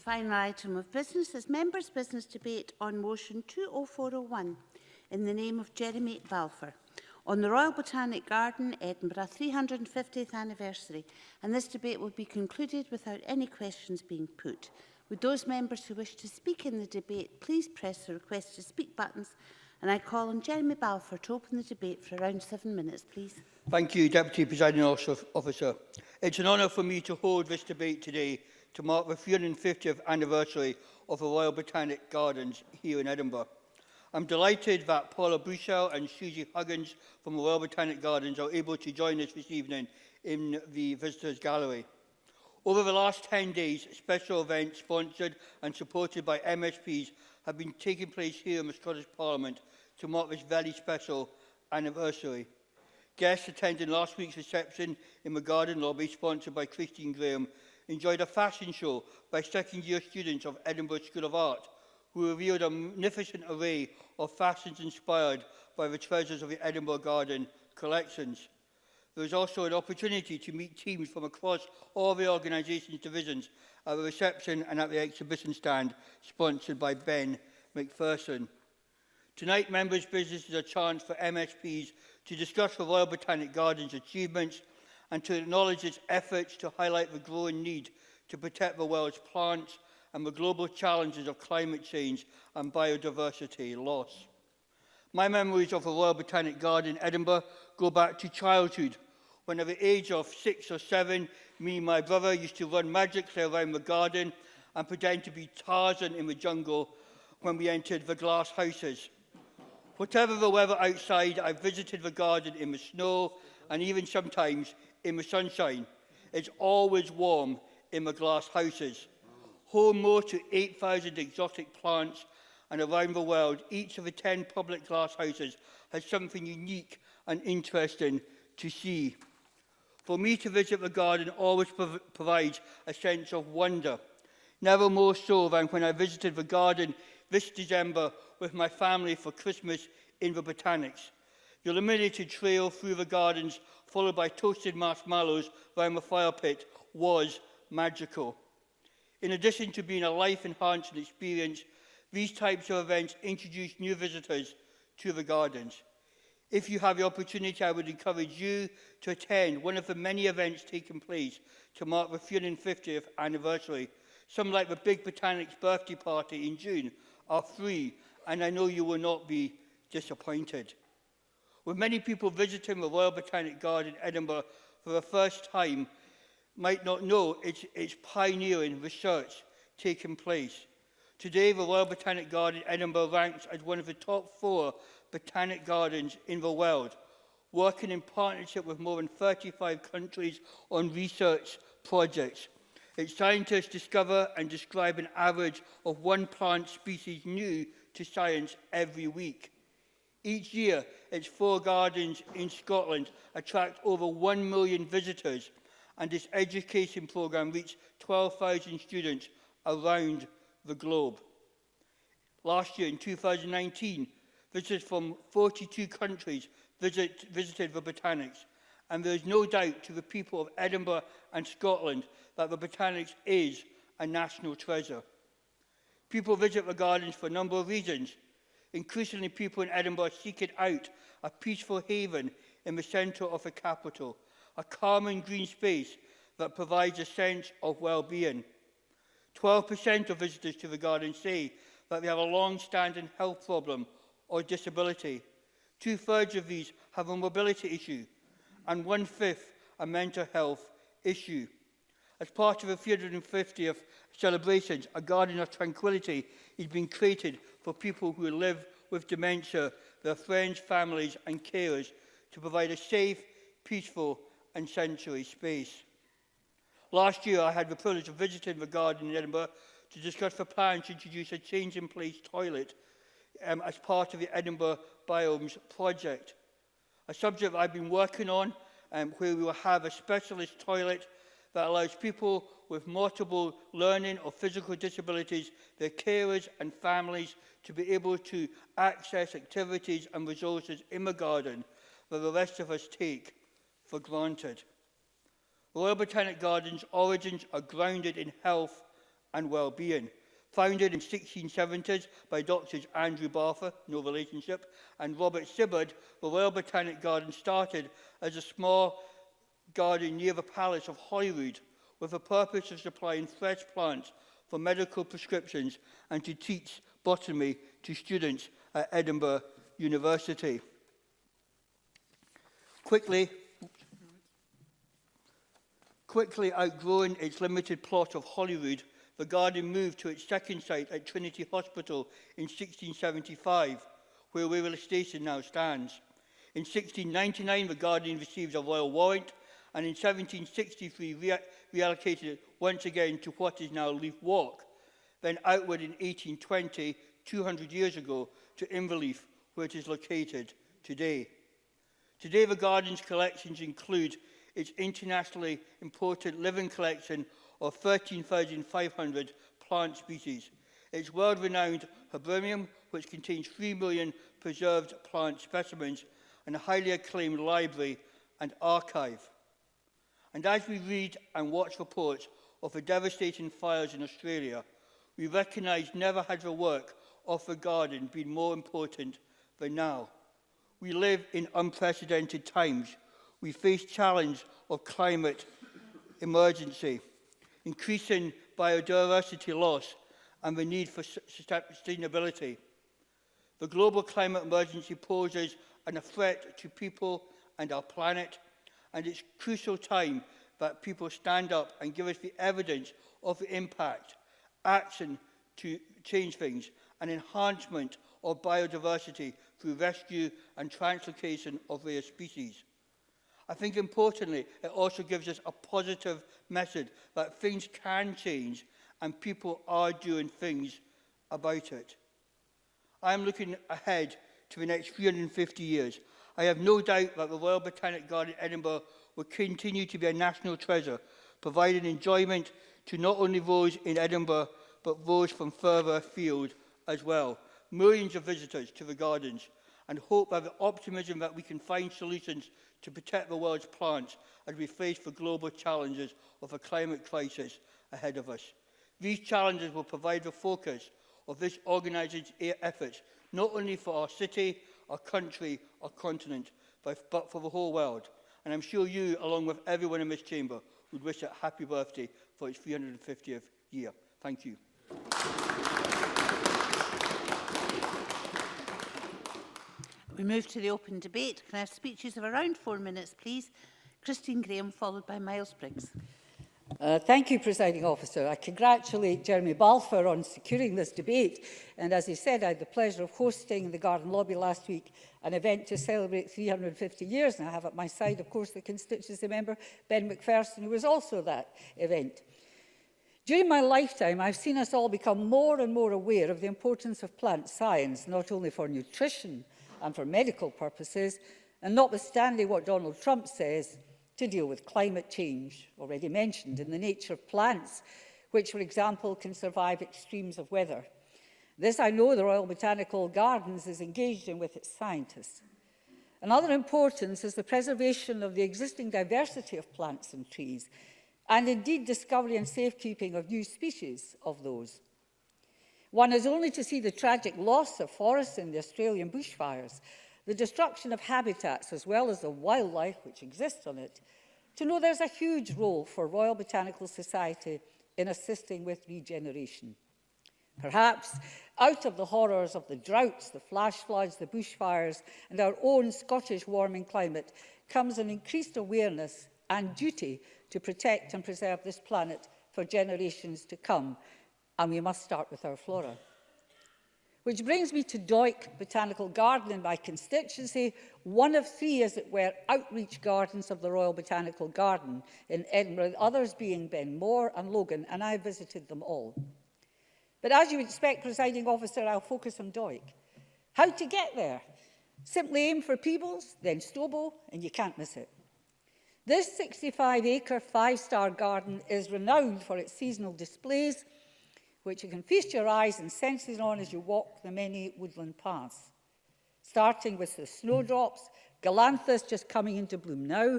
final item of business is members' business debate on motion 20401 in the name of Jeremy Balfour on the Royal Botanic Garden, Edinburgh 350th anniversary, and this debate will be concluded without any questions being put. Would those members who wish to speak in the debate please press the request to speak buttons, and I call on Jeremy Balfour to open the debate for around 7 minutes, please. Thank you, Deputy Presiding Officer. It's an honour for me to hold this debate today to mark the 350th anniversary of the Royal Botanic Gardens here in Edinburgh. I'm delighted that Paula Bushell and Susie Huggins from the Royal Botanic Gardens are able to join us this evening in the Visitors Gallery. Over the last 10 days, special events sponsored and supported by MSPs have been taking place here in the Scottish Parliament to mark this very special anniversary. Guests attending last week's reception in the Garden Lobby, sponsored by Christine Graham, enjoyed a fashion show by second-year students of Edinburgh School of Art, who revealed a magnificent array of fashions inspired by the treasures of the Edinburgh Garden collections. There was also an opportunity to meet teams from across all the organisation's divisions at the reception and at the exhibition stand, sponsored by Ben McPherson. Tonight, members' business is a chance for MSPs to discuss the Royal Botanic Gardens' achievements and to acknowledge its efforts to highlight the growing need to protect the world's plants and the global challenges of climate change and biodiversity loss. My memories of the Royal Botanic Garden in Edinburgh go back to childhood, when at the age of 6 or 7, me and my brother used to run magically around the garden and pretend to be Tarzan in the jungle when we entered the glass houses. Whatever the weather outside, I visited the garden in the snow and even sometimes in the sunshine. It's always warm in the glass houses. Home more to 8,000 exotic plants, and around the world, each of the 10 public glass houses has something unique and interesting to see. For me to visit the garden always provides a sense of wonder, never more so than when I visited the garden this December with my family for Christmas in the Botanics. The illuminated trail through the gardens, followed by toasted marshmallows round the fire pit, was magical. In addition to being a life-enhancing experience, these types of events introduce new visitors to the gardens. If you have the opportunity, I would encourage you to attend one of the many events taking place to mark the 350th anniversary. Some, like the Big Botanic's birthday party in June, are free, and I know you will not be disappointed. With many people visiting the Royal Botanic Garden in Edinburgh for the first time might not know it's pioneering research taking place. Today, the Royal Botanic Garden in Edinburgh ranks as one of the top 4 botanic gardens in the world, working in partnership with more than 35 countries on research projects. Its scientists discover and describe an average of 1 plant species new to science every week. Each year, its 4 gardens in Scotland attract over 1 million visitors, and its education programme reached 12,000 students around the globe. Last year, in 2019, visitors from 42 countries visited the Botanics, and there is no doubt to the people of Edinburgh and Scotland that the Botanics is a national treasure. People visit the gardens for a number of reasons. Increasingly, people in Edinburgh are seeking out a peaceful haven in the centre of the capital, a calming green space that provides a sense of well-being. 12% of visitors to the garden say that they have a long-standing health problem or disability. 2/3 of these have a mobility issue, and 1/5 a mental health issue. As part of the 350th celebrations, a garden of tranquility is being created for people who live with dementia, their friends, families and carers, to provide a safe, peaceful and sensory space. Last year, I had the privilege of visiting the garden in Edinburgh to discuss the plan to introduce a change-in-place toilet as part of the Edinburgh Biomes project, a subject I've been working on, where we will have a specialist toilet that allows people with multiple learning or physical disabilities, their carers and families to be able to access activities and resources in the garden that the rest of us take for granted. Royal Botanic Gardens' origins are grounded in health and well-being. Founded in 1670s by Doctors Andrew Balfour, no relationship, and Robert Sibbard, the Royal Botanic Garden started as a small garden near the Palace of Holyrood, with the purpose of supplying fresh plants for medical prescriptions and to teach botany to students at Edinburgh University. Quickly outgrowing its limited plot of Holyrood, the garden moved to its second site at Trinity Hospital in 1675, where Waverley Station now stands. In 1699, the garden received a royal warrant, and in 1763 reallocated it once again to what is now Leaf Walk, then outward in 1820, 200 years ago, to Inverleith, where it is located today. Today, the garden's collections include its internationally important living collection of 13,500 plant species, its world-renowned herbarium, which contains 3 million preserved plant specimens, and a highly acclaimed library and archive. And as we read and watch reports of the devastating fires in Australia, we recognise never has the work of the garden been more important than now. We live in unprecedented times. We face challenge of climate emergency, increasing biodiversity loss, and the need for sustainability. The global climate emergency poses a threat to people and our planet, and it's crucial time that people stand up and give us the evidence of the impact, action to change things, and enhancement of biodiversity through rescue and translocation of rare species. I think importantly, it also gives us a positive message that things can change and people are doing things about it. I am looking ahead to the next 350 years. I have no doubt that the Royal Botanic Garden in Edinburgh will continue to be a national treasure, providing enjoyment to not only those in Edinburgh, but those from further afield as well. Millions of visitors to the gardens, and hope that the optimism that we can find solutions to protect the world's plants as we face the global challenges of a climate crisis ahead of us. These challenges will provide the focus of this organisation's efforts, not only for our city, our country, our continent, but for the whole world. And I'm sure you, along with everyone in this chamber, would wish it a happy birthday for its 350th year. Thank you. We move to the open debate. Can I have speeches of around 4 minutes, please? Christine Graham, followed by Miles Briggs. Thank you, Presiding Officer. I congratulate Jeremy Balfour on securing this debate. And as he said, I had the pleasure of hosting in the Garden Lobby last week an event to celebrate 350 years. And I have at my side, of course, the constituency member, Ben McPherson, who was also at that event. During my lifetime, I've seen us all become more and more aware of the importance of plant science, not only for nutrition and for medical purposes, and notwithstanding what Donald Trump says, to deal with climate change, already mentioned, in the nature of plants, which, for example, can survive extremes of weather. This I know the Royal Botanical Gardens is engaged in with its scientists. Another importance is the preservation of the existing diversity of plants and trees, and indeed discovery and safekeeping of new species of those. One is only to see the tragic loss of forests in the Australian bushfires, the destruction of habitats as well as the wildlife which exists on it, to know there's a huge role for Royal Botanical Society in assisting with regeneration. Perhaps out of the horrors of the droughts, the flash floods, the bushfires, and our own Scottish warming climate comes an increased awareness and duty to protect and preserve this planet for generations to come, and we must start with our flora. Which brings me to Doik Botanical Garden in my constituency, one of 3, as it were, outreach gardens of the Royal Botanical Garden in Edinburgh, others being Benmore and Logan, and I visited them all. But as you would expect, Presiding Officer, I'll focus on Doik. How to get there? Simply aim for Peebles, then Stobo, and you can't miss it. This 65-acre, 5-star garden is renowned for its seasonal displays, which you can feast your eyes and senses on as you walk the many woodland paths. Starting with the snowdrops, galanthus just coming into bloom now,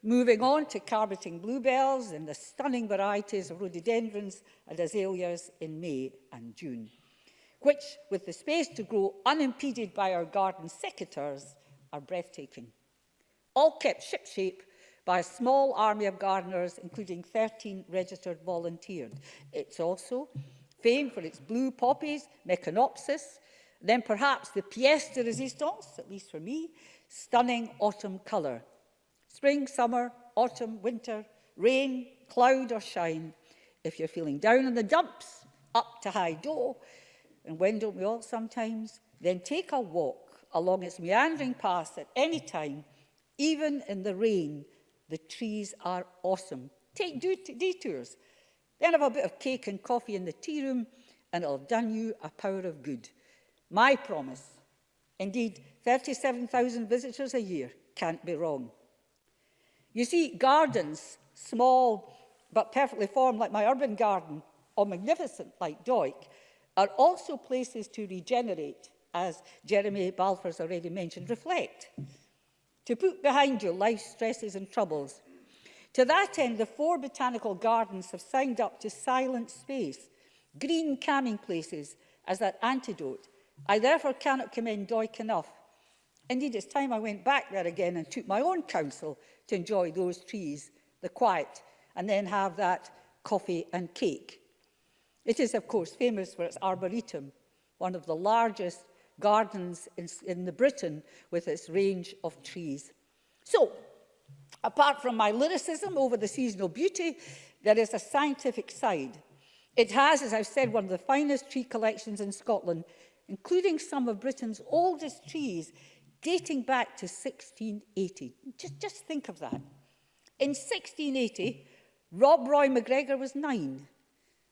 Moving on to carpeting bluebells and the stunning varieties of rhododendrons and azaleas in May and June, which, with the space to grow unimpeded by our garden secateurs, are breathtaking. All kept shipshape by a small army of gardeners, including 13 registered volunteers. It's also famed for its blue poppies, Meconopsis, then perhaps the pièce de résistance, at least for me, stunning autumn colour. Spring, summer, autumn, winter, rain, cloud or shine. If you're feeling down in the dumps, up to high dough, and when don't we all sometimes, then take a walk along its meandering paths at any time. Even in the rain, the trees are awesome. Take detours. Then have a bit of cake and coffee in the tea room, and it'll have done you a power of good. My promise. Indeed, 37,000 visitors a year can't be wrong. You see, gardens, small but perfectly formed like my urban garden, or magnificent like Doik, are also places to regenerate, as Jeremy Balfour's already mentioned, reflect, to put behind you life's stresses and troubles. To that end, the 4 botanical gardens have signed up to silent space, green calming places, as that antidote. I therefore cannot commend Doik enough. Indeed, it's time I went back there again and took my own counsel to enjoy those trees, the quiet, and then have that coffee and cake. It is, of course, famous for its arboretum, one of the largest gardens in Britain with its range of trees. So, apart from my lyricism over the seasonal beauty, there is a scientific side. It has, as I've said, one of the finest tree collections in Scotland, including some of Britain's oldest trees, dating back to 1680. Just think of that. In 1680, Rob Roy MacGregor was 9.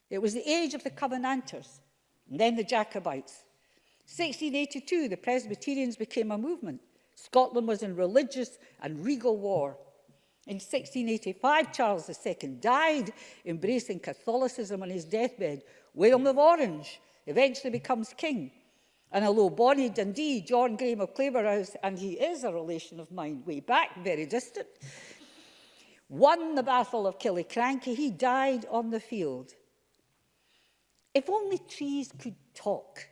It was the age of the Covenanters, and then the Jacobites. 1682, the Presbyterians became a movement. Scotland was in religious and regal war. In 1685, Charles II died, embracing Catholicism on his deathbed. William of Orange eventually becomes king. And although Bonnie Dundee, John Graham of Claverhouse, and he is a relation of mine way back, very distant, won the Battle of Killiecrankie, he died on the field. If only trees could talk,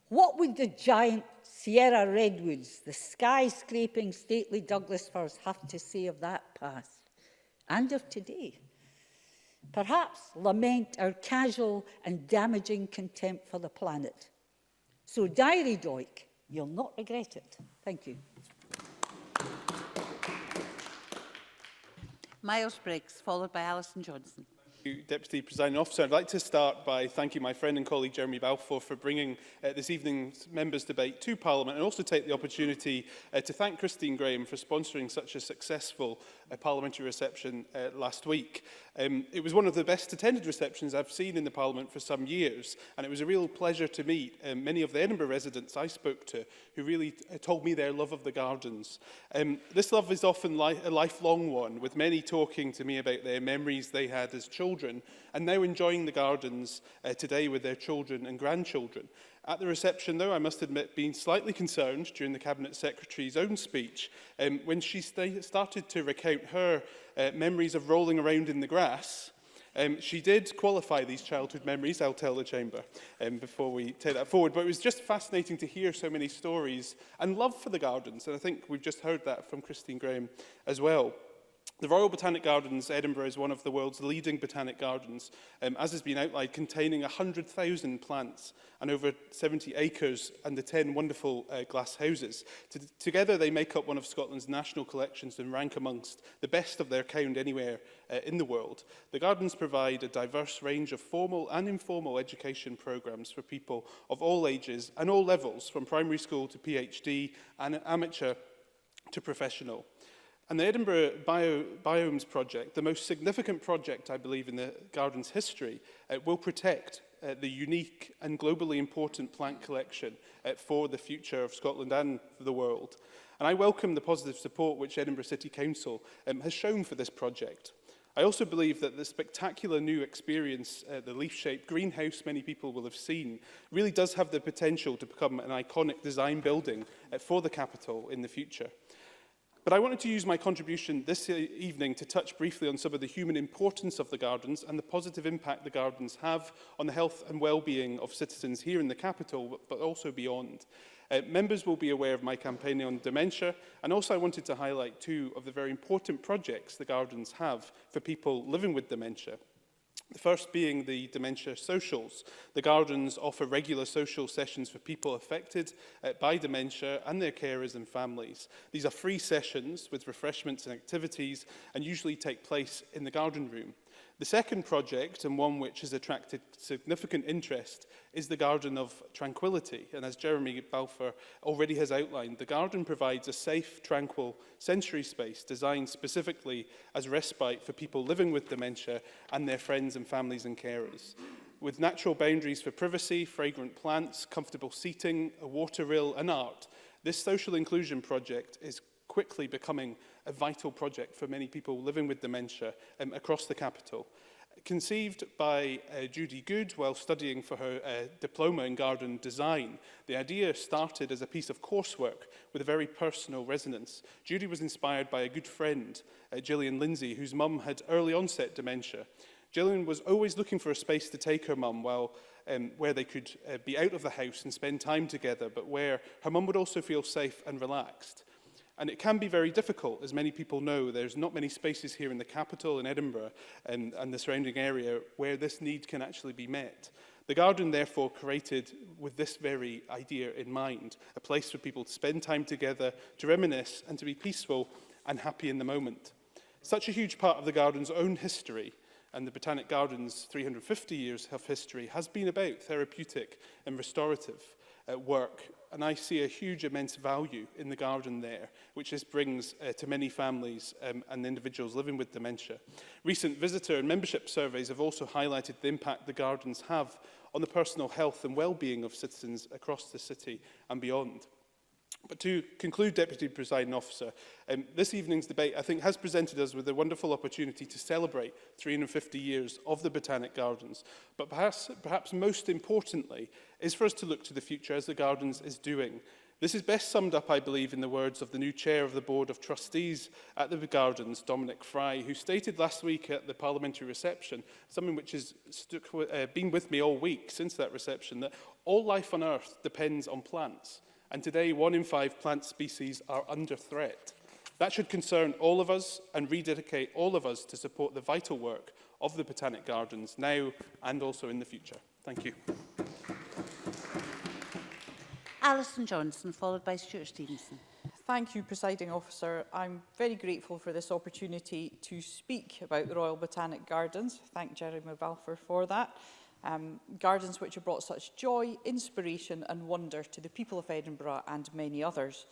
what would the giant Sierra redwoods, the skyscraping stately Douglas firs have to say of that past and of today? Perhaps lament our casual and damaging contempt for the planet. So, diary Doik, you'll not regret it. Thank you. Miles Briggs, followed by Alison Johnson. Thank you, Deputy Presiding Officer. I'd like to start by thanking my friend and colleague Jeremy Balfour for bringing this evening's members' debate to Parliament, and also take the opportunity to thank Christine Graham for sponsoring such a successful parliamentary reception last week. It was one of the best attended receptions I've seen in the Parliament for some years, and it was a real pleasure to meet many of the Edinburgh residents I spoke to who really told me their love of the gardens. This love is often a lifelong one, with many talking to me about their memories they had as children and now enjoying the gardens today with their children and grandchildren. At the reception, though, I must admit being slightly concerned during the Cabinet Secretary's own speech when she started to recount her memories of rolling around in the grass. She did qualify these childhood memories, I'll tell the Chamber, before we take that forward. But it was just fascinating to hear so many stories and love for the gardens. And I think we've just heard that from Christine Graham as well. The Royal Botanic Gardens, Edinburgh, is one of the world's leading botanic gardens, as has been outlined, containing 100,000 plants and over 70 acres and the 10 wonderful glass houses. Together, they make up one of Scotland's national collections and rank amongst the best of their kind anywhere in the world. The gardens provide a diverse range of formal and informal education programmes for people of all ages and all levels, from primary school to PhD and amateur to professional. And the Edinburgh Biomes project, the most significant project, I believe, in the garden's history, will protect the unique and globally important plant collection for the future of Scotland and the world. And I welcome the positive support which Edinburgh City Council has shown for this project. I also believe that the spectacular new experience, the leaf-shaped greenhouse many people will have seen, really does have the potential to become an iconic design building for the capital in the future. But I wanted to use my contribution this evening to touch briefly on some of the human importance of the gardens and the positive impact the gardens have on the health and well-being of citizens here in the capital, but also beyond. Members will be aware of my campaign on dementia, and also I wanted to highlight two of the very important projects the gardens have for people living with dementia. The first being the Dementia Socials. The gardens offer regular social sessions for people affected by dementia and their carers and families. These are free sessions with refreshments and activities and usually take place in the garden room. The second project, and one which has attracted significant interest, is the Garden of Tranquility. And as Jeremy Balfour already has outlined, the garden provides a safe, tranquil sensory space designed specifically as respite for people living with dementia and their friends and families and carers. With natural boundaries for privacy, fragrant plants, comfortable seating, a water rill and art, this social inclusion project is quickly becoming a vital project for many people living with dementia across the capital. Conceived by Judy Good while studying for her diploma in garden design, the idea started as a piece of coursework with a very personal resonance. Judy was inspired by a good friend, Gillian Lindsay, whose mum had early onset dementia. Gillian was always looking for a space to take her mum where they could be out of the house and spend time together, but where her mum would also feel safe and relaxed. And it can be very difficult, as many people know. There's not many spaces here in the capital, in Edinburgh, and the surrounding area, where this need can actually be met. The garden, therefore, created with this very idea in mind, a place for people to spend time together, to reminisce, and to be peaceful and happy in the moment. Such a huge part of the garden's own history, and the Botanic Garden's 350 years of history, has been about therapeutic and restorative work. And I see a huge, immense value in the garden there, which this brings to many families and individuals living with dementia. Recent visitor and membership surveys have also highlighted the impact the gardens have on the personal health and well-being of citizens across the city and beyond. But to conclude, Deputy Presiding Officer, this evening's debate, I think, has presented us with a wonderful opportunity to celebrate 350 years of the Botanic Gardens. But perhaps most importantly is for us to look to the future, as the Gardens is doing. This is best summed up, I believe, in the words of the new chair of the Board of Trustees at the Gardens, Dominic Fry, who stated last week at the parliamentary reception, something which has been with me all week since that reception, that all life on Earth depends on plants. And today, 1 in 5 plant species are under threat. That should concern all of us and rededicate all of us to support the vital work of the Botanic Gardens now and also in the future. Thank you. Alison Johnson, followed by Stuart Stevenson. Thank you, Presiding Officer. I'm very grateful for this opportunity to speak about the Royal Botanic Gardens. Thank Jeremy Balfour for that. Gardens which have brought such joy, inspiration and wonder to the people of Edinburgh and many others.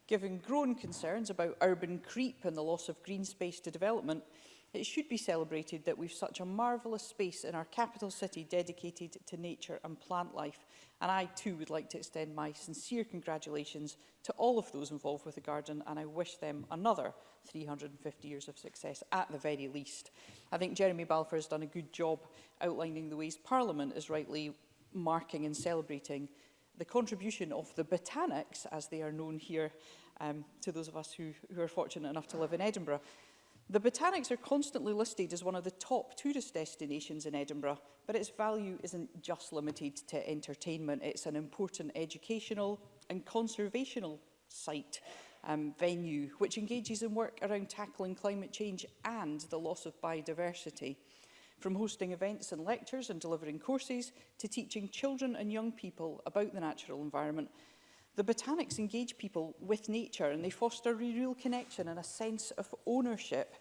Given growing concerns about urban creep and the loss of green space to development, it should be celebrated that we've such a marvellous space in our capital city dedicated to nature and plant life. And I too would like to extend my sincere congratulations to all of those involved with the garden, and I wish them another 350 years of success at the very least. I think Jeremy Balfour has done a good job outlining the ways Parliament is rightly marking and celebrating the contribution of the Botanics, as they are known here, to those of us who are fortunate enough to live in Edinburgh. The Botanics are constantly listed as one of the top tourist destinations in Edinburgh, but its value isn't just limited to entertainment. It's an important educational and conservational site venue, which engages in work around tackling climate change and the loss of biodiversity. From hosting events and lectures and delivering courses to teaching children and young people about the natural environment, the Botanics engage people with nature, and they foster a real connection and a sense of ownership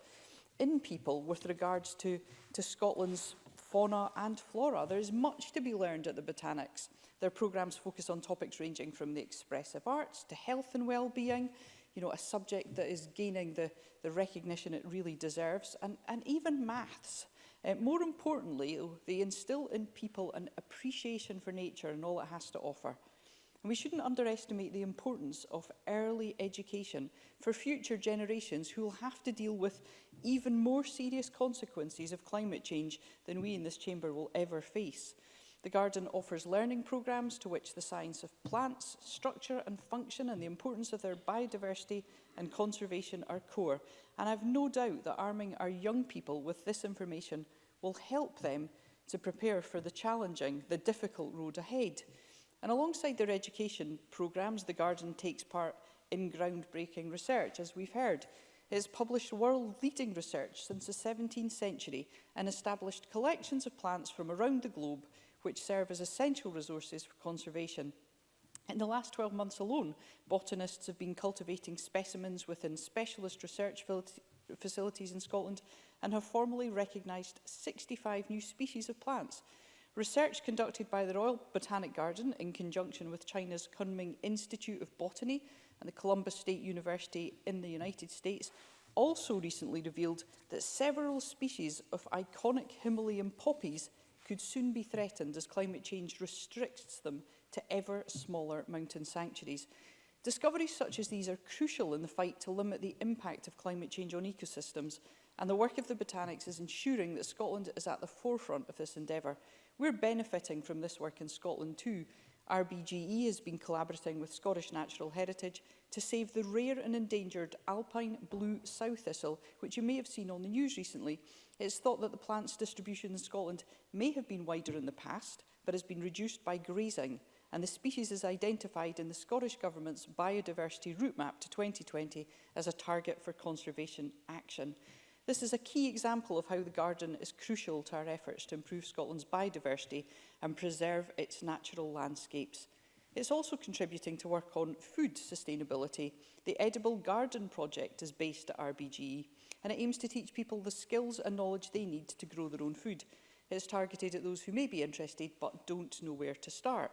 in people with regards to Scotland's fauna and flora. There is much to be learned at the Botanics. Their programmes focus on topics ranging from the expressive arts to health and well-being, you know, a subject that is gaining the recognition it really deserves, and even maths. More importantly, they instil in people an appreciation for nature and all it has to offer. And we shouldn't underestimate the importance of early education for future generations who will have to deal with even more serious consequences of climate change than we in this chamber will ever face. The garden offers learning programmes to which the science of plants, structure and function and the importance of their biodiversity and conservation are core. And I have no doubt that arming our young people with this information will help them to prepare for the challenging, the difficult road ahead. And alongside their education programmes, the garden takes part in groundbreaking research, as we've heard. It has published world-leading research since the 17th century and established collections of plants from around the globe which serve as essential resources for conservation. In the last 12 months alone, botanists have been cultivating specimens within specialist research facilities in Scotland and have formally recognised 65 new species of plants. Research conducted by the Royal Botanic Garden in conjunction with China's Kunming Institute of Botany and the Columbus State University in the United States also recently revealed that several species of iconic Himalayan poppies could soon be threatened as climate change restricts them to ever smaller mountain sanctuaries. Discoveries such as these are crucial in the fight to limit the impact of climate change on ecosystems, and the work of the Botanics is ensuring that Scotland is at the forefront of this endeavour. We're benefiting from this work in Scotland too. RBGE has been collaborating with Scottish Natural Heritage to save the rare and endangered alpine blue sow thistle, which you may have seen on the news recently. It's thought that the plant's distribution in Scotland may have been wider in the past, but has been reduced by grazing, and the species is identified in the Scottish Government's biodiversity route map to 2020 as a target for conservation action. This is a key example of how the garden is crucial to our efforts to improve Scotland's biodiversity and preserve its natural landscapes. It's also contributing to work on food sustainability. The Edible Garden project is based at RBGE, and it aims to teach people the skills and knowledge they need to grow their own food. It's targeted at those who may be interested but don't know where to start.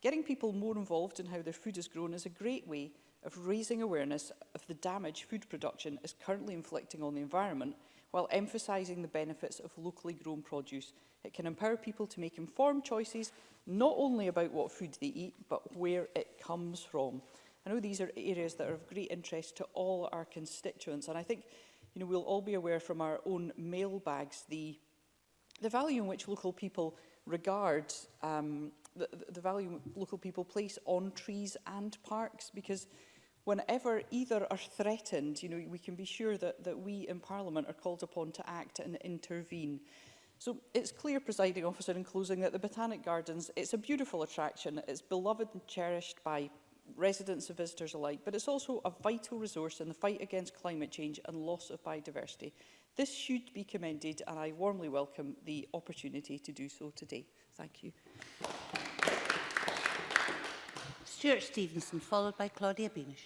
Getting people more involved in how their food is grown is a great way of raising awareness of the damage food production is currently inflicting on the environment, while emphasising the benefits of locally grown produce. It can empower people to make informed choices, not only about what food they eat, but where it comes from. I know these are areas that are of great interest to all our constituents, and I think we'll all be aware from our own mailbags the value in which local people regard the value local people place on trees and parks, because whenever either are threatened, we can be sure that we in Parliament are called upon to act and intervene. So it's clear, Presiding Officer, in closing, that the Botanic Gardens, it's a beautiful attraction, it's beloved and cherished by residents and visitors alike, but it's also a vital resource in the fight against climate change and loss of biodiversity. This should be commended, and I warmly welcome the opportunity to do so today. Thank you. Stuart Stevenson, followed by Claudia Beamish.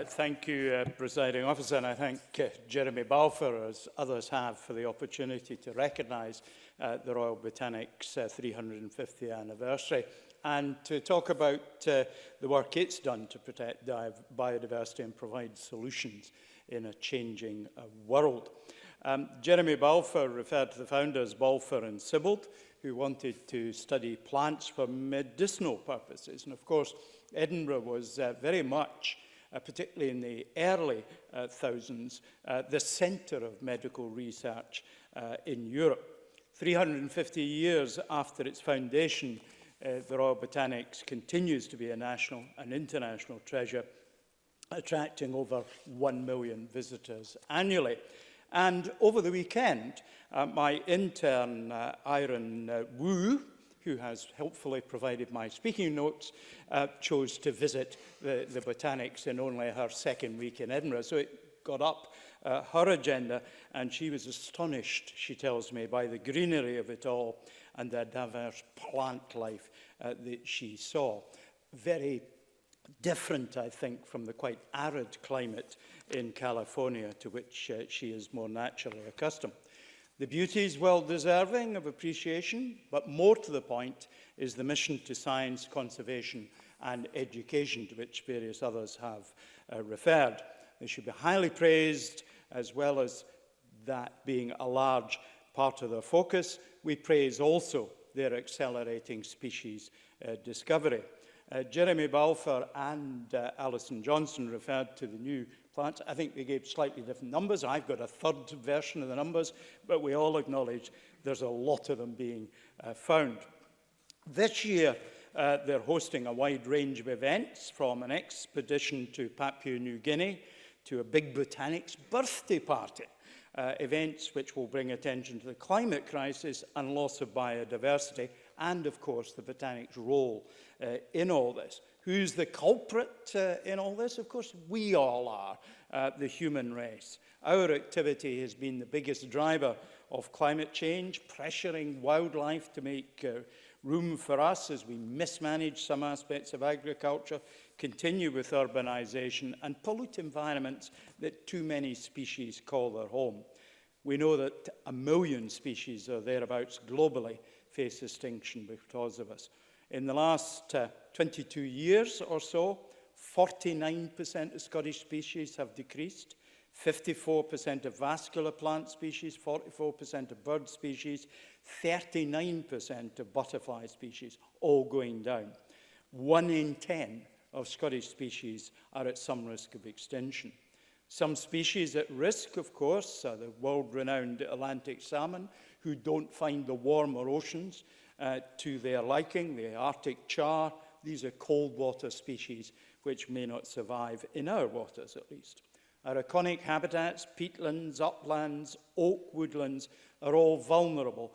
Thank you, Presiding Officer, and I thank Jeremy Balfour, as others have, for the opportunity to recognise the Royal Botanic's 350th anniversary and to talk about the work it's done to protect biodiversity and provide solutions in a changing world. Jeremy Balfour referred to the founders, Balfour and Sibbald, who wanted to study plants for medicinal purposes. And of course, Edinburgh was very much, particularly in the early thousands, the centre of medical research in Europe. 350 years after its foundation, the Royal Botanics continues to be a national and international treasure, attracting over 1 million visitors annually. And over the weekend, my intern, Irene Wu, who has helpfully provided my speaking notes, chose to visit the Botanics in only her second week in Edinburgh. So it got up her agenda, and she was astonished, she tells me, by the greenery of it all and the diverse plant life that she saw. Very different, I think, from the quite arid climate in California to which she is more naturally accustomed. The beauty is well deserving of appreciation, but more to the point is the mission to science, conservation and education, to which various others have referred. They should be highly praised, as well as that being a large part of their focus. We praise also their accelerating species discovery. Jeremy Balfour and Alison Johnson referred to the new plants. I think they gave slightly different numbers. I've got a third version of the numbers, but we all acknowledge there's a lot of them being found. This year, they're hosting a wide range of events, from an expedition to Papua New Guinea to a big Botanics birthday party, events which will bring attention to the climate crisis and loss of biodiversity, and, of course, the Botanic's role in all this. Who's the culprit in all this? Of course, we all are, the human race. Our activity has been the biggest driver of climate change, pressuring wildlife to make room for us as we mismanage some aspects of agriculture, continue with urbanisation, and pollute environments that too many species call their home. We know that 1 million species or thereabouts globally face extinction because of us. In the last 22 years or so, 49% of Scottish species have decreased, 54% of vascular plant species, 44% of bird species, 39% of butterfly species, all going down. 1 in 10 of Scottish species are at some risk of extinction. Some species at risk, of course, are the world-renowned Atlantic salmon, who don't find the warmer oceans to their liking, the Arctic char. These are cold water species which may not survive in our waters, at least. Our iconic habitats, peatlands, uplands, oak woodlands, are all vulnerable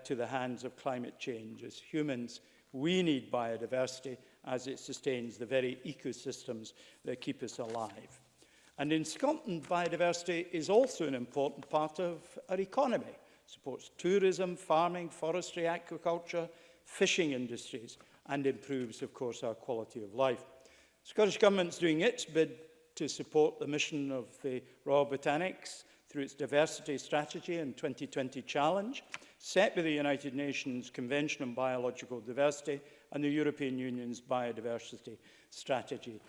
to the hands of climate change. As humans, we need biodiversity as it sustains the very ecosystems that keep us alive. And in Scotland, biodiversity is also an important part of our economy. It supports tourism, farming, forestry, aquaculture, fishing industries, and improves, of course, our quality of life. The Scottish Government's doing its bit to support the mission of the Royal Botanics through its diversity strategy and 2020 challenge, set by the United Nations Convention on Biological Diversity and the European Union's biodiversity strategy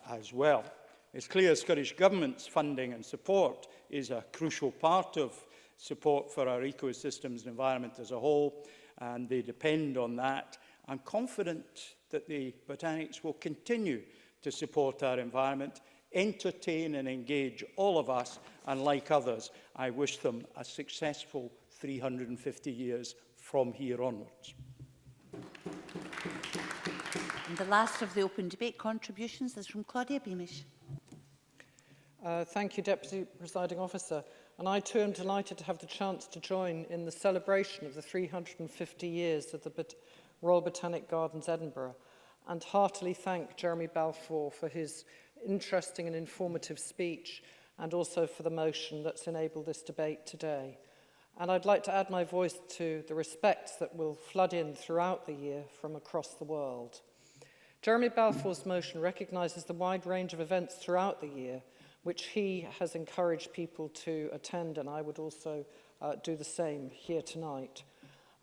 as well. It's clear Scottish Government's funding and support is a crucial part of support for our ecosystems and environment as a whole, and they depend on that. I'm confident that the Botanics will continue to support our environment, entertain and engage all of us, and like others, I wish them a successful 350 years from here onwards. And the last of the open debate contributions is from Claudia Beamish. Thank you, Deputy Presiding Officer. And I too am delighted to have the chance to join in the celebration of the 350 years of the Royal Botanic Gardens, Edinburgh, and heartily thank Jeremy Balfour for his interesting and informative speech, and also for the motion that's enabled this debate today. And I'd like to add my voice to the respect that will flood in throughout the year from across the world. Jeremy Balfour's motion recognises the wide range of events throughout the year, which he has encouraged people to attend, and I would also do the same here tonight.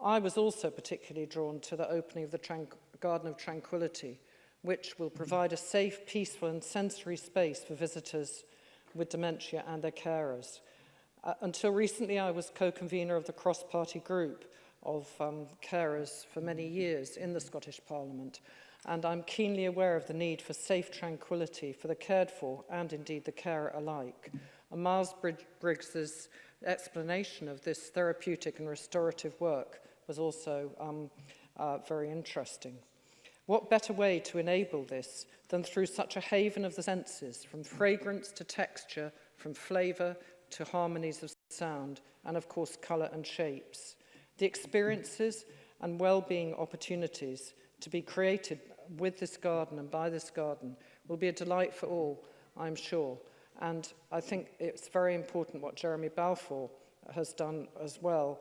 I was also particularly drawn to the opening of the Garden of Tranquility, which will provide a safe, peaceful and sensory space for visitors with dementia and their carers. Until recently, I was co-convener of the cross-party group of carers for many years in the Scottish Parliament, and I'm keenly aware of the need for safe tranquility for the cared for and indeed the carer alike. And Miles Briggs's explanation of this therapeutic and restorative work was also very interesting. What better way to enable this than through such a haven of the senses, from fragrance to texture, from flavour to harmonies of sound, and of course colour and shapes. The experiences and well-being opportunities to be created with this garden and by this garden will be a delight for all, I'm sure. And I think it's very important what Jeremy Balfour has done as well,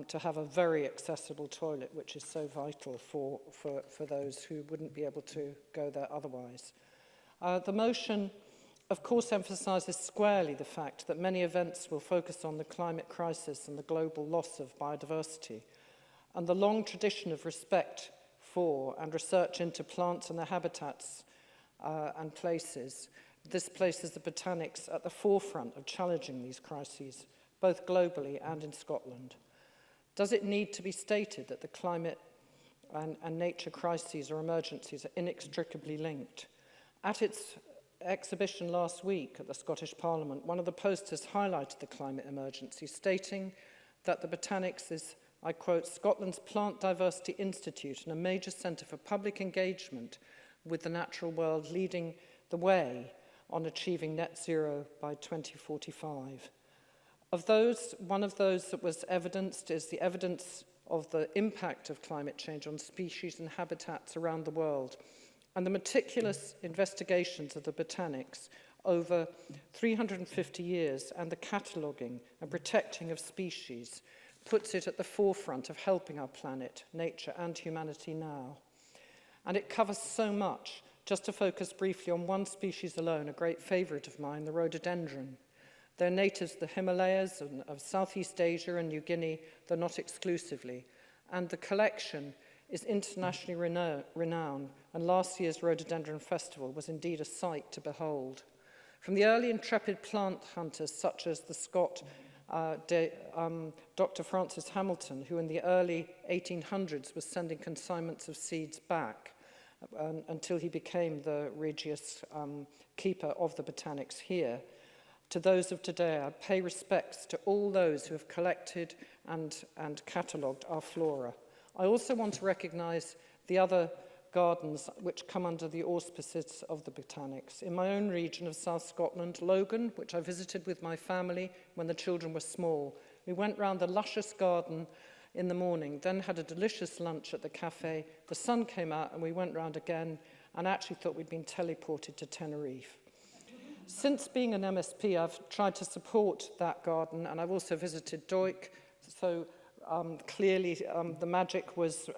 to have a very accessible toilet, which is so vital for those who wouldn't be able to go there otherwise. The motion, of course, emphasises squarely the fact that many events will focus on the climate crisis and the global loss of biodiversity, and the long tradition of respect for and research into plants and their habitats and places. This places the Botanics at the forefront of challenging these crises, both globally and in Scotland. Does it need to be stated that the climate and nature crises or emergencies are inextricably linked? At its exhibition last week at the Scottish Parliament, one of the posters highlighted the climate emergency, stating that the Botanics is I quote, Scotland's Plant Diversity Institute and a major centre for public engagement with the natural world leading the way on achieving net zero by 2045. Of those, one of those that was evidenced is the evidence of the impact of climate change on species and habitats around the world, and the meticulous investigations of the Botanics over 350 years and the cataloguing and protecting of species puts it at the forefront of helping our planet, nature and humanity now. And it covers so much. Just to focus briefly on one species alone, a great favourite of mine, the rhododendron. They're natives of the Himalayas and of Southeast Asia and New Guinea, though not exclusively. And the collection is internationally renowned, and last year's Rhododendron Festival was indeed a sight to behold. From the early intrepid plant hunters such as the Scot Dr. Francis Hamilton, who in the early 1800s was sending consignments of seeds back until he became the Regius keeper of the Botanics here, to those of today, I pay respects to all those who have collected and catalogued our flora. I also want to recognise the other gardens which come under the auspices of the Botanics. In my own region of South Scotland, Logan, which I visited with my family when the children were small, we went round the luscious garden in the morning, then had a delicious lunch at the cafe. The sun came out and we went round again and actually thought we'd been teleported to Tenerife. Since being an MSP, I've tried to support that garden, and I've also visited Doik. So clearly the magic was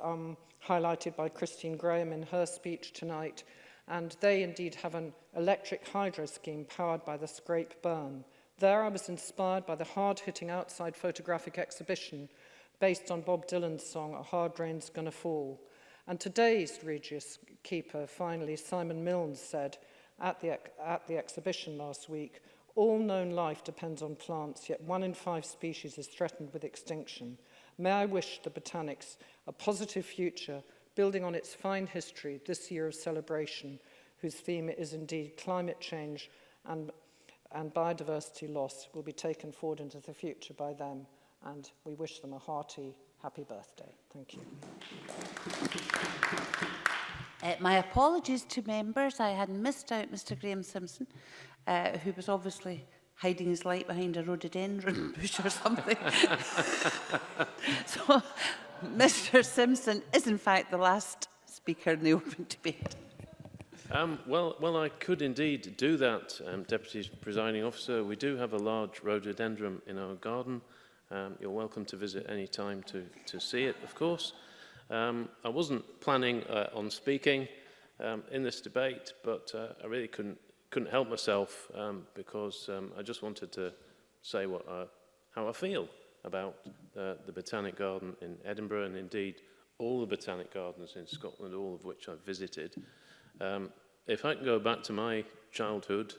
highlighted by Christine Graham in her speech tonight, and they indeed have an electric hydro scheme powered by the scrape burn. There I was inspired by the hard-hitting outside photographic exhibition based on Bob Dylan's song, A Hard Rain's Gonna Fall. And today's Regius keeper, finally, Simon Milnes, said at the exhibition last week, all known life depends on plants, yet 1 in 5 species is threatened with extinction. May I wish the Botanics a positive future, building on its fine history this year of celebration, whose theme is indeed climate change and biodiversity loss will be taken forward into the future by them, and we wish them a hearty, happy birthday. Thank you. My apologies to members. I had missed out Mr Graham Simpson, who was obviously hiding his light behind a rhododendron bush or something. So Mr Simpson is in fact the last speaker in the open debate. Well, I could indeed do that, Deputy Presiding Officer. We do have a large rhododendron in our garden. You're welcome to visit any time to see it, of course. I wasn't planning on speaking in this debate, but I really couldn't help myself because I just wanted to say how I feel about the Botanic Garden in Edinburgh, and indeed all the Botanic Gardens in Scotland, all of which I've visited. If I can go back to my childhood,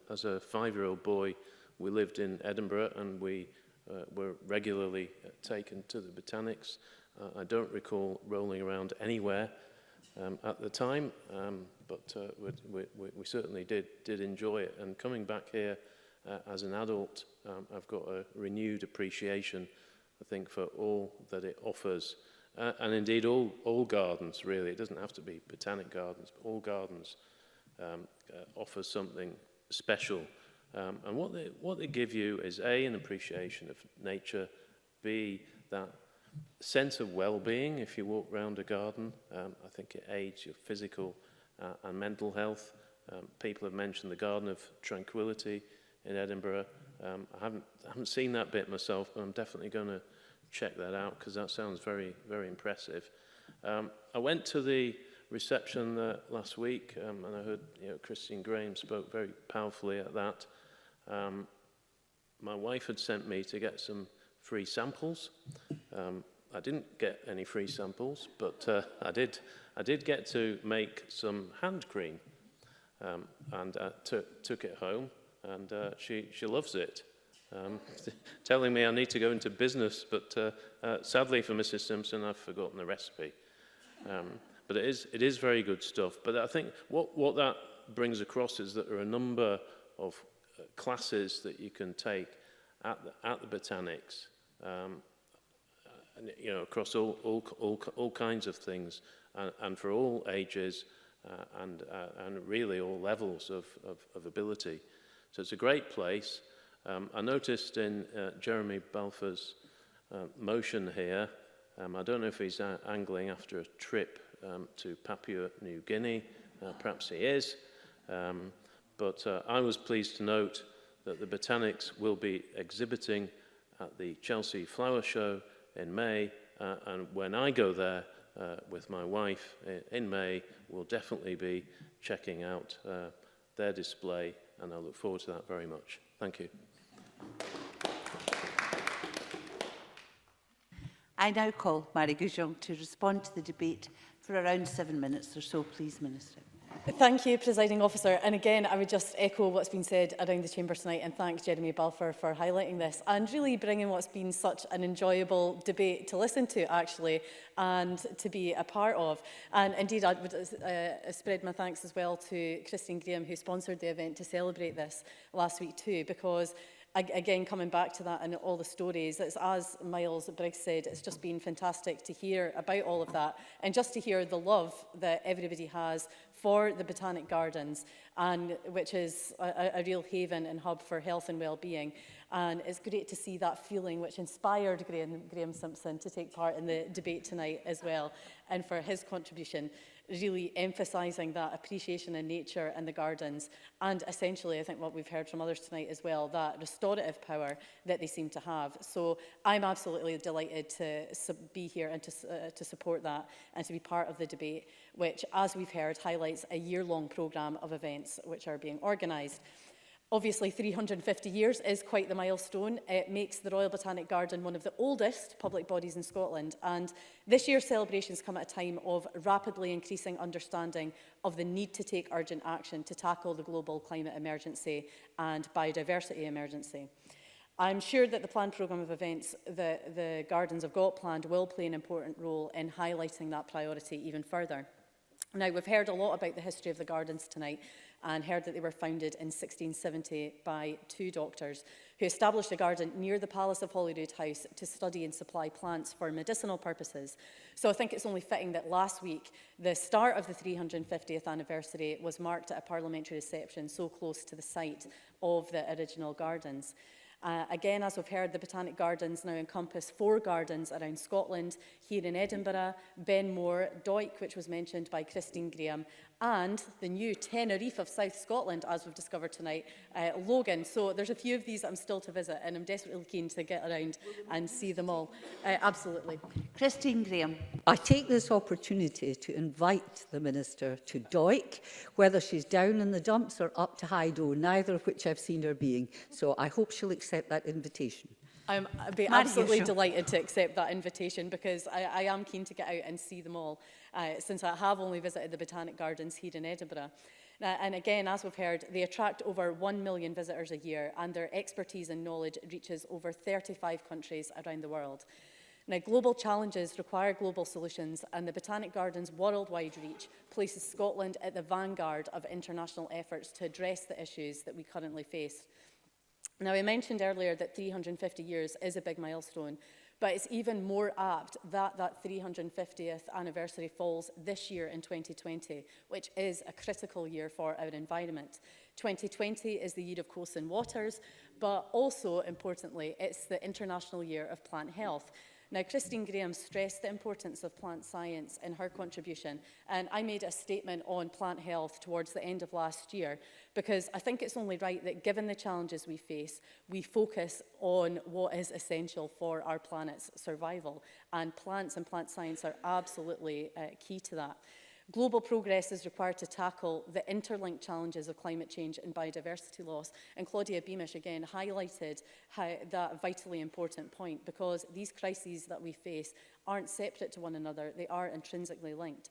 as a 5-year-old boy, we lived in Edinburgh and we were regularly taken to the Botanics. I don't recall rolling around anywhere at the time, but we certainly did enjoy it. And coming back here as an adult, I've got a renewed appreciation, I think, for all that it offers. And indeed all gardens, really. It doesn't have to be Botanic Gardens, but all gardens offer something special. And what they give you is A, an appreciation of nature, B, that sense of well-being if you walk around a garden. I think it aids your physical and mental health. People have mentioned the Garden of Tranquility in Edinburgh. I haven't seen that bit myself, but I'm definitely going to check that out because that sounds very, very impressive. I went to the reception last week and I heard Christine Graham spoke very powerfully at that. My wife had sent me to get some free samples. I didn't get any free samples, but I did get to make some hand cream, and took it home, and she loves it. Telling me I need to go into business, but sadly for Mrs. Simpson, I've forgotten the recipe. But it is very good stuff. But I think what that brings across is that there are a number of classes that you can take at the Botanics. you know, across all kinds of things, and for all ages, and really all levels of ability. So it's a great place. I noticed in Jeremy Balfour's motion here, I don't know if he's angling after a trip to Papua New Guinea, perhaps he is, but I was pleased to note that the Botanics will be exhibiting at the Chelsea Flower Show in May, and when I go there with my wife in May, we'll definitely be checking out their display, and I look forward to that very much. Thank you. I now call Marie Goujon to respond to the debate for around 7 minutes or so. Please, Minister. Thank you, Presiding Officer. And again, I would just echo what's been said around the Chamber tonight and thank Jeremy Balfour for highlighting this and really bringing what's been such an enjoyable debate to listen to, actually, and to be a part of. And indeed, I would spread my thanks as well to Christine Graham, who sponsored the event to celebrate this last week too, because again, coming back to that and all the stories, it's, as Miles Briggs said, it's just been fantastic to hear about all of that and just to hear the love that everybody has for the Botanic Gardens, and which is a real haven and hub for health and well-being. And it's great to see that feeling which inspired Graham Simpson to take part in the debate tonight as well, and for his contribution, really emphasising that appreciation in nature and the gardens, and essentially, I think what we've heard from others tonight as well, that restorative power that they seem to have. So I'm absolutely delighted to be here and to support that and to be part of the debate, which, as we've heard, highlights a year-long programme of events which are being organised. Obviously, 350 years is quite the milestone. It makes the Royal Botanic Garden one of the oldest public bodies in Scotland. And this year's celebrations come at a time of rapidly increasing understanding of the need to take urgent action to tackle the global climate emergency and biodiversity emergency. I'm sure that the planned programme of events that the Gardens have got planned will play an important role in highlighting that priority even further. Now, we've heard a lot about the history of the gardens tonight, and heard that they were founded in 1670 by 2 doctors who established a garden near the Palace of Holyrood House to study and supply plants for medicinal purposes. So I think it's only fitting that last week, the start of the 350th anniversary was marked at a parliamentary reception so close to the site of the original gardens. Again, as we've heard, the Botanic Gardens now encompass 4 gardens around Scotland, here in Edinburgh, Benmore, Doik, which was mentioned by Christine Graham, and the new Tenerife of South Scotland, as we've discovered tonight, Logan. So there's a few of these that I'm still to visit, and I'm desperately keen to get around and see them all. Absolutely. Christine Graham. I take this opportunity to invite the Minister to Doik, whether she's down in the dumps or up to Hydo, neither of which I've seen her being. So I hope she'll accept that invitation. I'd be absolutely delighted to accept that invitation, because I am keen to get out and see them all, since I have only visited the Botanic Gardens here in Edinburgh. And again, as we've heard, they attract over 1 million visitors a year, and their expertise and knowledge reaches over 35 countries around the world. Now, global challenges require global solutions, and the Botanic Gardens' worldwide reach places Scotland at the vanguard of international efforts to address the issues that we currently face. Now, I mentioned earlier that 350 years is a big milestone, but it's even more apt that that 350th anniversary falls this year in 2020, which is a critical year for our environment. 2020 is the year of coasts and waters, but also, importantly, it's the International Year of Plant Health. Now, Christine Graham stressed the importance of plant science in her contribution, and I made a statement on plant health towards the end of last year, because I think it's only right that, given the challenges we face, we focus on what is essential for our planet's survival, and plants and plant science are absolutely key to that. Global progress is required to tackle the interlinked challenges of climate change and biodiversity loss. And Claudia Beamish again highlighted that vitally important point, because these crises that we face aren't separate to one another, they are intrinsically linked.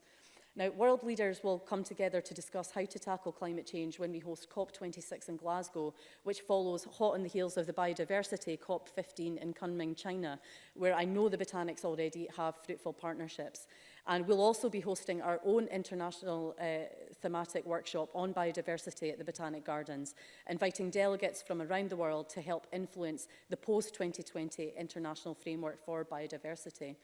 Now, world leaders will come together to discuss how to tackle climate change when we host COP26 in Glasgow, which follows hot on the heels of the biodiversity COP15 in Kunming, China, where I know the Botanics already have fruitful partnerships. And we'll also be hosting our own international thematic workshop on biodiversity at the Botanic Gardens, inviting delegates from around the world to help influence the post-2020 international framework for biodiversity.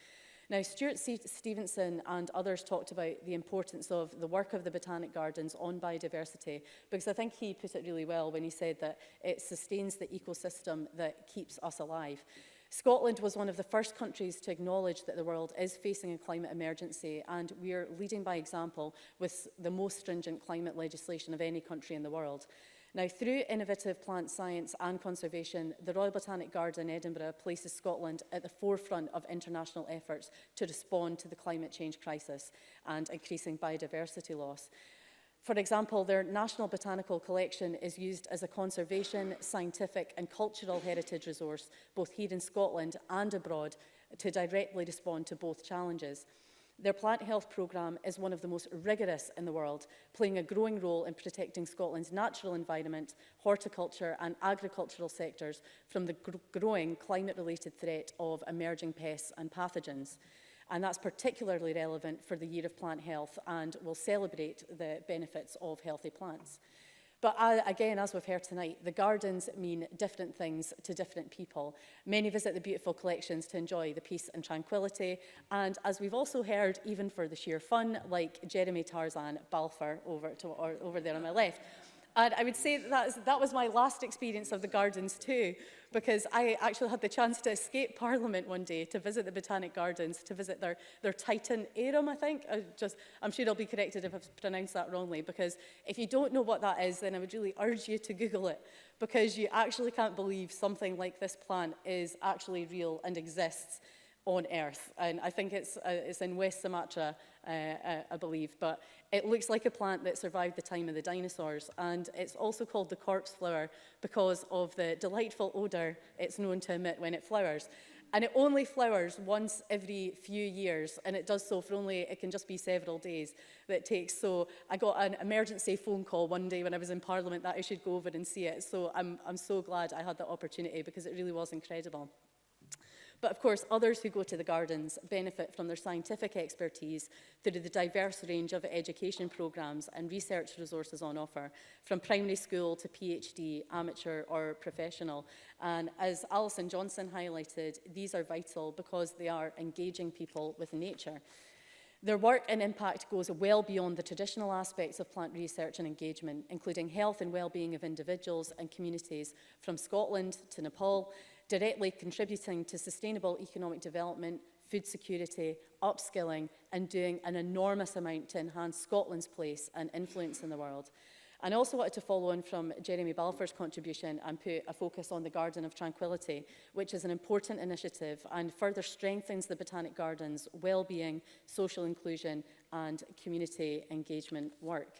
Now, Stuart Stevenson and others talked about the importance of the work of the Botanic Gardens on biodiversity, because I think he put it really well when he said that it sustains the ecosystem that keeps us alive. Scotland was one of the first countries to acknowledge that the world is facing a climate emergency, and we are leading by example with the most stringent climate legislation of any country in the world. Now, through innovative plant science and conservation, the Royal Botanic Garden Edinburgh places Scotland at the forefront of international efforts to respond to the climate change crisis and increasing biodiversity loss. For example, their National Botanical Collection is used as a conservation, scientific and cultural heritage resource, both here in Scotland and abroad, to directly respond to both challenges. Their plant health programme is one of the most rigorous in the world, playing a growing role in protecting Scotland's natural environment, horticulture and agricultural sectors from the growing climate-related threat of emerging pests and pathogens. And that's particularly relevant for the Year of Plant Health, and will celebrate the benefits of healthy plants. But again, as we've heard tonight, the gardens mean different things to different people. Many visit the beautiful collections to enjoy the peace and tranquility. And as we've also heard, even for the sheer fun, like Jeremy Tarzan Balfour over there on my left. And I would say that was my last experience of the gardens too, because I actually had the chance to escape Parliament one day to visit the Botanic Gardens, to visit their Titan Arum, I think. I'm sure I'll be corrected if I've pronounced that wrongly, because if you don't know what that is, then I would really urge you to Google it, because you actually can't believe something like this plant is actually real and exists on Earth. And I think it's in West Sumatra, I believe, but it looks like a plant that survived the time of the dinosaurs, and it's also called the corpse flower because of the delightful odour it's known to emit when it flowers. And it only flowers once every few years, and it does so for only, it can just be several days that it takes. So I got an emergency phone call one day when I was in Parliament that I should go over and see it. So I'm so glad I had that opportunity, because it really was incredible. But of course, others who go to the gardens benefit from their scientific expertise through the diverse range of education programmes and research resources on offer, from primary school to PhD, amateur or professional. And as Alison Johnson highlighted, these are vital because they are engaging people with nature. Their work and impact goes well beyond the traditional aspects of plant research and engagement, including health and well-being of individuals and communities from Scotland to Nepal, directly contributing to sustainable economic development, food security, upskilling, and doing an enormous amount to enhance Scotland's place and influence in the world. And I also wanted to follow on from Jeremy Balfour's contribution and put a focus on the Garden of Tranquility, which is an important initiative and further strengthens the Botanic Gardens' well-being, social inclusion and community engagement work.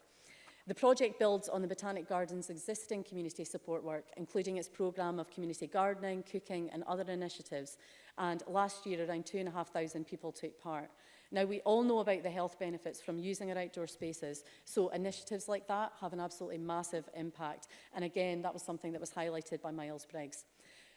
The project builds on the Botanic Gardens' existing community support work, including its programme of community gardening, cooking and other initiatives. And last year, around 2,500 people took part. Now, we all know about the health benefits from using our outdoor spaces, so initiatives like that have an absolutely massive impact. And again, that was something that was highlighted by Miles Briggs.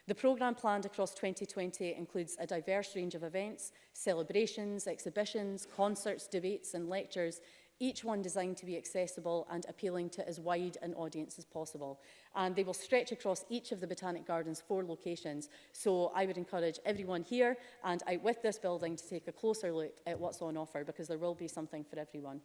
The programme planned across 2020 includes a diverse range of events, celebrations, exhibitions, concerts, debates and lectures, each one designed to be accessible and appealing to as wide an audience as possible. And they will stretch across each of the Botanic Gardens' 4 locations. So I would encourage everyone here and out with this building to take a closer look at what's on offer, because there will be something for everyone.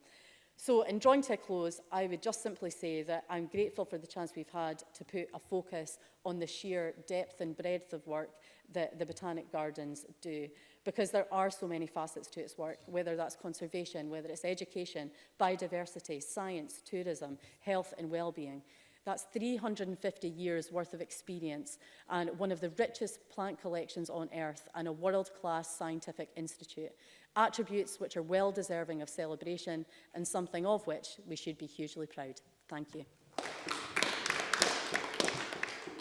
So in drawing to a close, I would just simply say that I'm grateful for the chance we've had to put a focus on the sheer depth and breadth of work that the Botanic Gardens do, because there are so many facets to its work, whether that's conservation, whether it's education, biodiversity, science, tourism, health and well-being. That's 350 years worth of experience and one of the richest plant collections on Earth and a world-class scientific institute. Attributes which are well deserving of celebration and something of which we should be hugely proud. Thank you.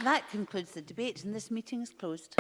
That concludes the debate and this meeting is closed.